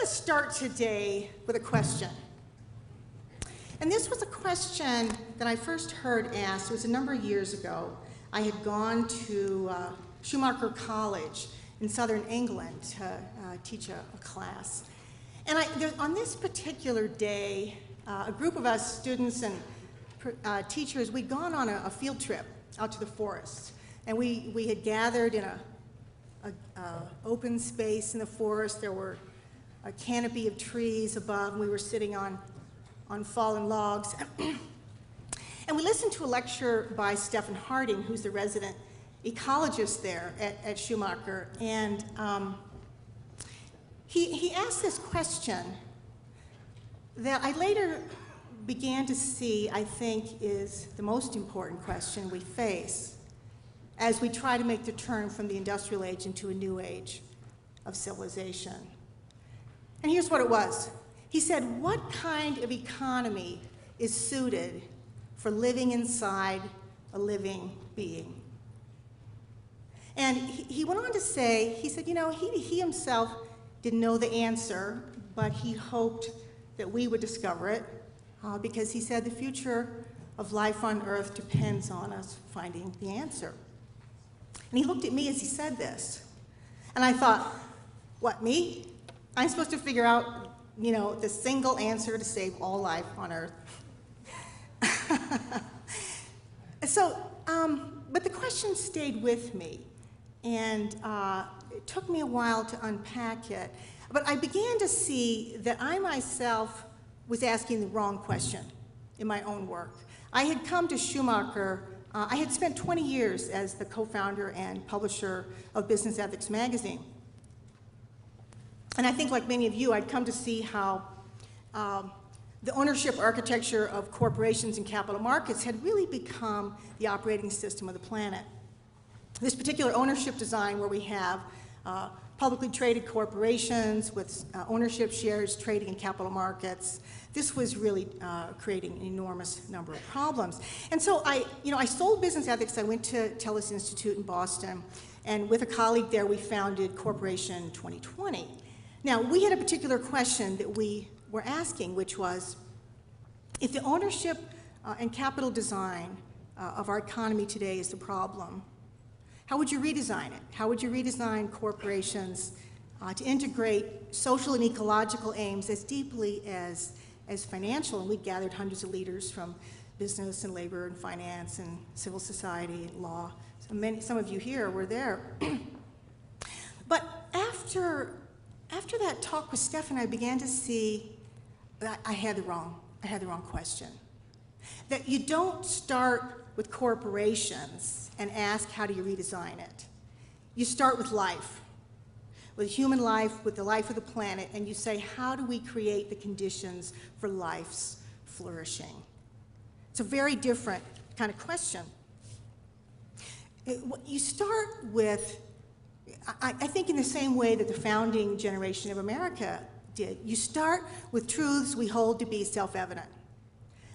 to start today with a question. And this was a question that I first heard asked. It was a number of years ago. I had gone to Schumacher College in southern England to teach a class. And on this particular day, a group of us, students and teachers, we'd gone on a field trip out to the forest. And we had gathered in an open space in the forest. There were a canopy of trees above, and we were sitting on fallen logs. And we listened to a lecture by Stephen Harding, who's the resident ecologist there at Schumacher. And he asked this question that I later began to see, I think, is the most important question we face as we try to make the turn from the industrial age into a new age of civilization. And here's what it was. He said, what kind of economy is suited for living inside a living being? And he went on to say, he said, you know, he himself didn't know the answer, but he hoped that we would discover it, because he said the future of life on Earth depends on us finding the answer. And he looked at me as he said this, and I thought, what, me? I'm supposed to figure out, you know, the single answer to save all life on Earth. But the question stayed with me, and it took me a while to unpack it. But I began to see that I myself was asking the wrong question in my own work. I had come to Schumacher. I had spent 20 years as the co-founder and publisher of Business Ethics magazine. And I think, like many of you, I'd come to see how the ownership architecture of corporations and capital markets had really become the operating system of the planet. This particular ownership design, where we have publicly traded corporations with ownership shares trading in capital markets, this was really creating an enormous number of problems. And so I sold business ethics. I went to Tellus Institute in Boston, and with a colleague there, we founded Corporation 2020. Now, we had a particular question that we were asking, which was, if the ownership and capital design of our economy today is the problem, how would you redesign it? How would you redesign corporations to integrate social and ecological aims as deeply as financial? And we gathered hundreds of leaders from business and labor and finance and civil society and law. Some of you here were there. But after that talk with Stephan, I began to see that I had the wrong question. That you don't start with corporations and ask, how do you redesign it? You start with life, with human life, with the life of the planet, and you say, how do we create the conditions for life's flourishing? It's a very different kind of question. You start with, I think, in the same way that the founding generation of America did. You start with truths we hold to be self-evident.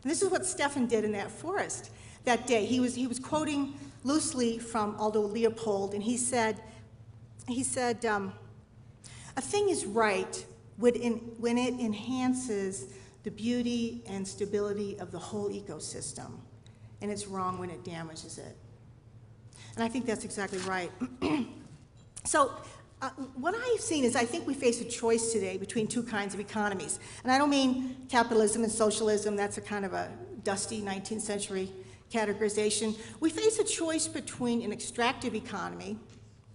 And this is what Stephan did in that forest that day. He was quoting loosely from Aldo Leopold, and he said, a thing is right when it enhances the beauty and stability of the whole ecosystem, and it's wrong when it damages it. And I think that's exactly right. So what I've seen is, I think we face a choice today between two kinds of economies. And I don't mean capitalism and socialism. That's a kind of a dusty 19th century categorization. We face a choice between an extractive economy,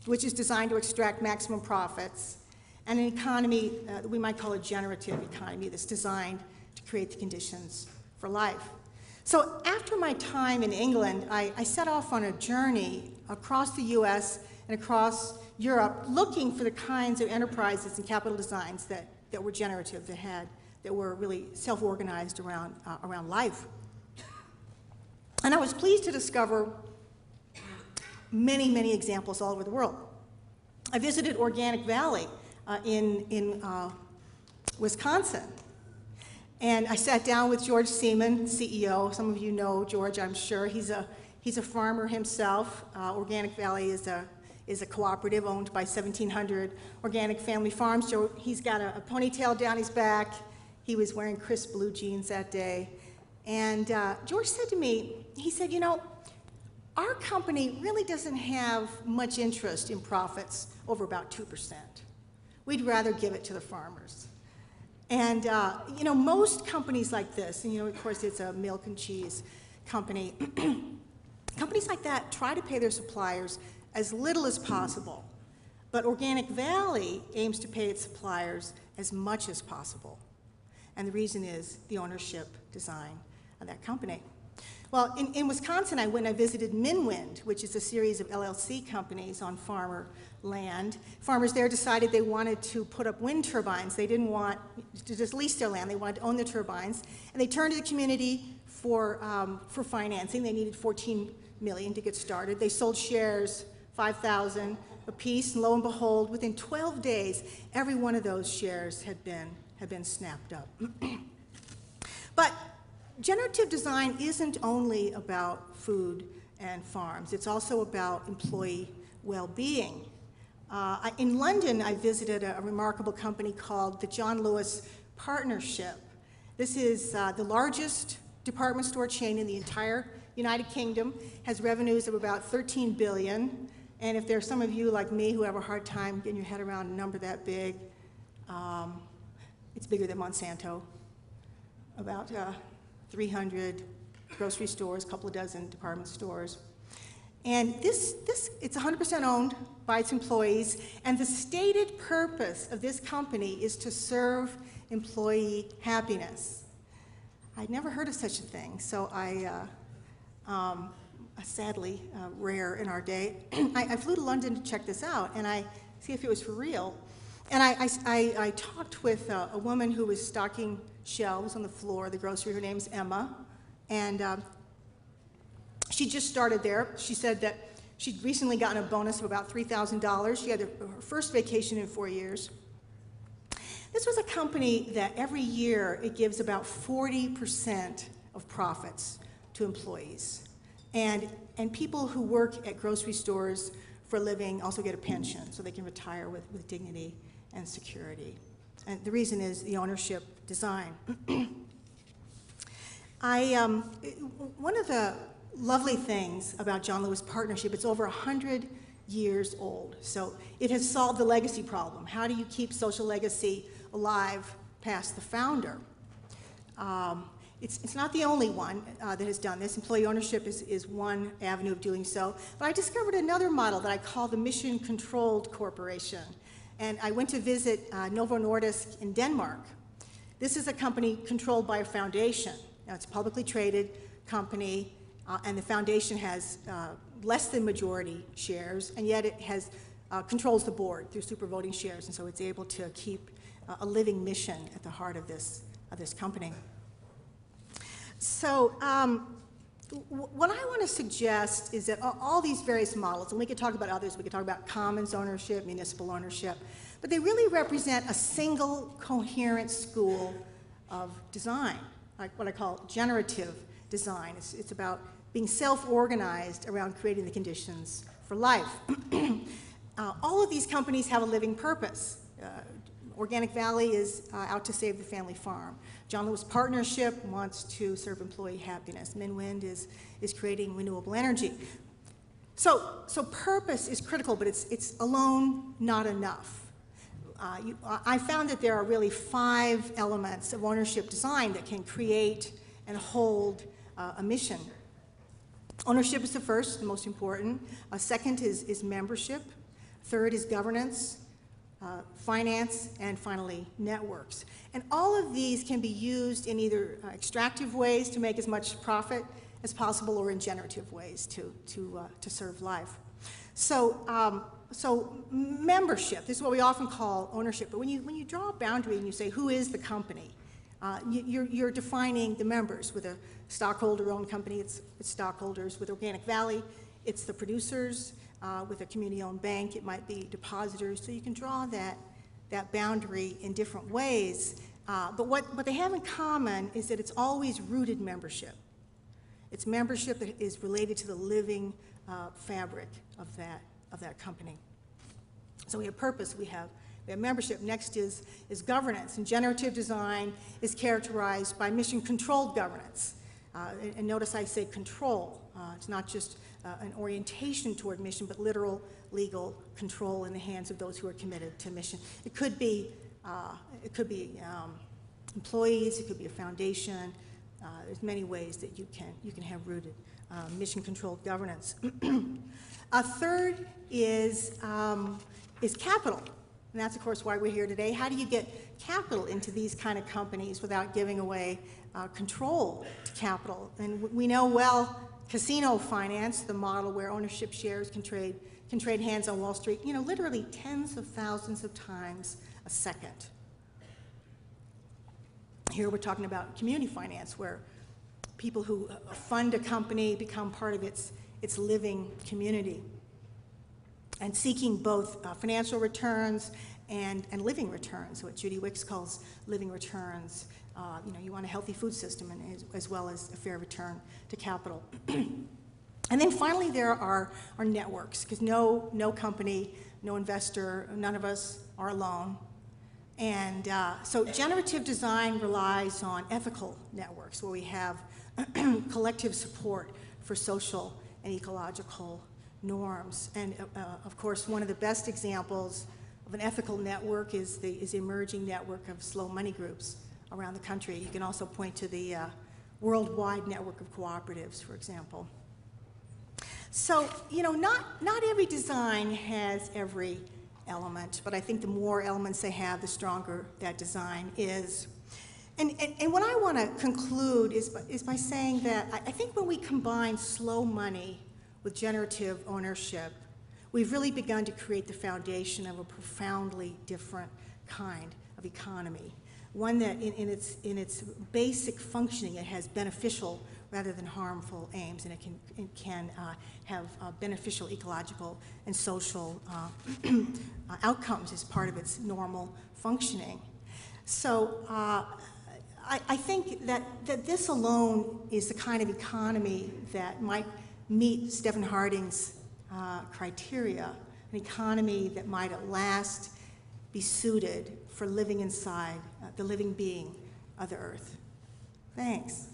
which is designed to extract maximum profits, and an economy that we might call a generative economy that's designed to create the conditions for life. So after my time in England, I set off on a journey across the US and across Europe, looking for the kinds of enterprises and capital designs that were generative, that were really self-organized around life. And I was pleased to discover many, many examples all over the world. I visited Organic Valley in Wisconsin. And I sat down with George Seaman, CEO. Some of you know George, I'm sure. He's a farmer himself. Organic Valley is is a cooperative owned by 1,700 organic family farms. He's got a ponytail down his back. He was wearing crisp blue jeans that day. And George said to me, he said, you know, our company really doesn't have much interest in profits over about 2%. We'd rather give it to the farmers. And, you know, most companies like this, and, you know, of course, it's a milk and cheese company, companies like that try to pay their suppliers as little as possible. But Organic Valley aims to pay its suppliers as much as possible. And the reason is the ownership design of that company. Well, in Wisconsin, I went and I visited Minwind, which is a series of LLC companies on farmer land. Farmers there decided they wanted to put up wind turbines. They didn't want to just lease their land. They wanted to own the turbines. And they turned to the community for financing. They needed $14 million to get started. They sold shares, 5,000 apiece, and lo and behold, within 12 days, every one of those shares had been snapped up. But generative design isn't only about food and farms. It's also about employee well-being. In London, I visited a remarkable company called the John Lewis Partnership. This is the largest department store chain in the entire United Kingdom, has revenues of about $13 billion. And if there are some of you like me who have a hard time getting your head around a number that big, it's bigger than Monsanto. About 300 grocery stores, a couple of dozen department stores. And it's 100% owned by its employees, and the stated purpose of this company is to serve employee happiness. I'd never heard of such a thing, so sadly rare in our day. I flew to London to check this out, and I see if it was for real. And I talked with a woman who was stocking shelves on the floor of the grocery. Her name's Emma, and she just started there. She said that she'd recently gotten a bonus of about $3,000. She had her first vacation in 4 years. This was a company that every year it gives about 40% of profits to employees. And people who work at grocery stores for a living also get a pension, so they can retire with dignity and security. And the reason is the ownership design. One of the lovely things about John Lewis Partnership, it's over 100 years old. So it has solved the legacy problem. How do you keep social legacy alive past the founder? It's not the only one that has done this. Employee ownership is one avenue of doing so. But I discovered another model that I call the mission-controlled corporation. And I went to visit Novo Nordisk in Denmark. This is a company controlled by a foundation. Now, it's a publicly traded company, and the foundation has less than majority shares, and yet it has controls the board through super voting shares, and so it's able to keep a living mission at the heart of this company. So what I want to suggest is that all these various models, and we could talk about others, we could talk about commons ownership, municipal ownership, but they really represent a single coherent school of design, like what I call generative design. It's about being self-organized around creating the conditions for life. All of these companies have a living purpose. Organic Valley is out to save the family farm. John Lewis Partnership wants to serve employee happiness. Minwind is creating renewable energy. So purpose is critical, but it's alone not enough. I found that there are really 5 elements of ownership design that can create and hold a mission. Ownership is the first, the most important. Second is membership. Third is governance. Finance, and finally, networks. And all of these can be used in either extractive ways to make as much profit as possible or in generative ways to serve life. So membership, this is what we often call ownership, but when you draw a boundary and you say, who is the company? You're defining the members. With a stockholder-owned company, it's stockholders. With Organic Valley, it's the producers. With a community-owned bank, it might be depositors. So you can draw that boundary in different ways. But what they have in common is that it's always rooted membership. It's membership that is related to the living fabric of of that company. So we have purpose, we have membership. Next is governance, and generative design is characterized by mission-controlled governance. And notice I say control. It's not just an orientation toward mission, but literal legal control in the hands of those who are committed to mission. It could be employees, it could be a foundation. There's many ways that you can have rooted mission-controlled governance. A third is capital. And that's, of course, why we're here today. How do you get capital into these kind of companies without giving away control to capital? And we know well casino finance, the model where ownership shares can trade hands on Wall Street, literally tens of thousands of times a second. Here we're talking about community finance, where people who fund a company become part of its living community, and seeking both financial returns and living returns, what Judy Wicks calls living returns. You want a healthy food system as well as a fair return to capital. And then finally there are networks, because no company, no investor, none of us are alone. And so generative design relies on ethical networks where we have collective support for social and ecological norms. And of course, one of the best examples of an ethical network is the emerging network of slow money groups around the country. You can also point to the worldwide network of cooperatives, for example. So, not every design has every element, but I think the more elements they have, the stronger that design is. And what I want to conclude is by saying that I think when we combine slow money with generative ownership, we've really begun to create the foundation of a profoundly different kind of economy. One that in its basic functioning, it has beneficial rather than harmful aims, and it can have beneficial ecological and social outcomes as part of its normal functioning. So I think that this alone is the kind of economy that might meet Stephen Harding's criteria, an economy that might at last be suited for living inside the living being of the earth. Thanks.